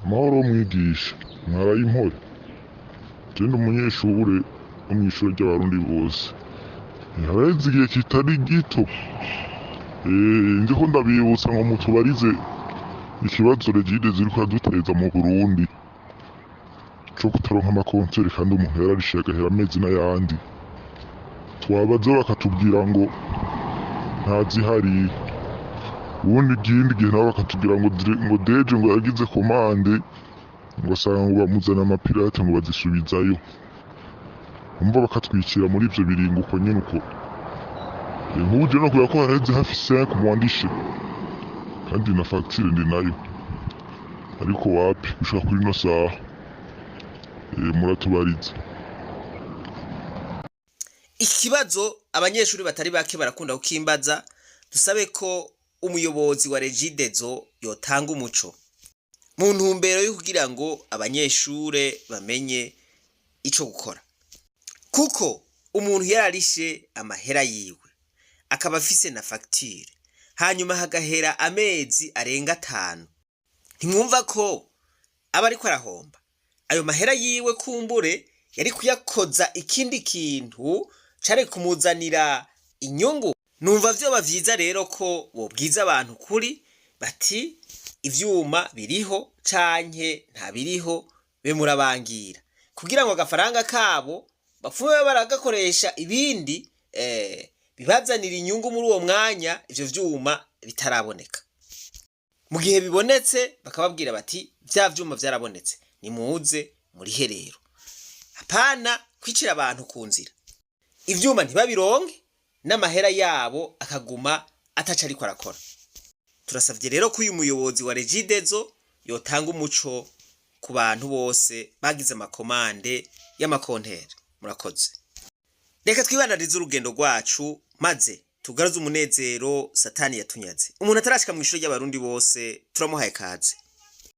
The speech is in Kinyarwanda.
Mahoro mwigisha, mwaraye impore. Genda umunyeshure wo mw'ishure ry'abarundi bose. Haraheze igihe kitari gito. Ndiko ndabibutsa ngo mutubarize ikibazo Regidezo iriko iraduteza mu Burundi co kutaronka amakonseri kandi umuntu yararishe agahera amezi n'ayandi. Twabaza bakatubwira ngo ntazihari. Ubundi ikindi gihe nabo bakatubwira ngo deje ngo yagize komande ngo asanga ngo bamuzana amapirate ngo bazisubizayo. Umva bakatwikira muri ivyo biringuko nyene uko. Nk'uje no kubera ko haraheze hafi 5 mwandishe kandi na facture ndi nayo, ariko wapi ushaka kuri no saha. Muratubariza. Ikibazo abanyeshuri batari bake barakunda kukimbaza, dusabe ko umuyobozi wa Regidezo yotanga umuco mu ntumbero yo kugira ngo abanyeshure bamenye ico gukora. Kuko umuntu yararishe amahera yiwe akaba afise na facture, hanyuma hagahera amezi arenga 5, ntimwumva ko aba ariko arahomba? Ayo mahera yiwe kumbure yari kuyakoza ikindi kintu cari kumuzanira inyungu. Numva vyoba vyiza rero ko bobwiza abantu kuri bati ivyuma biriho canke nta biriho, be murabangira kugira ngo agafaranga kabo bapfume baragakoresha ibindi bibazanira inyungu muri uwo mwanya ivyo vyuma bitaraboneka. Mu gihe bibonetse bakababwira bati vya vyuma vyarabonetse, nimuze muri herero. Hapana kwicira abantu ku nzira. Ivyuma ntibabironke n'amahera yabo akaguma ataca ariko arakora. Turasavye rero ko uyu muyobozi wa Regidezo yotanga umuco ku bantu bose bagize amakomande y'amakonteri. Murakoze. Reka twibanarize urugendo rwacu maze tugaruze umunezero Satani yatunyaze. Umuntu atarashika mw'ishure ry'abarundi bose turamuhaye kaze.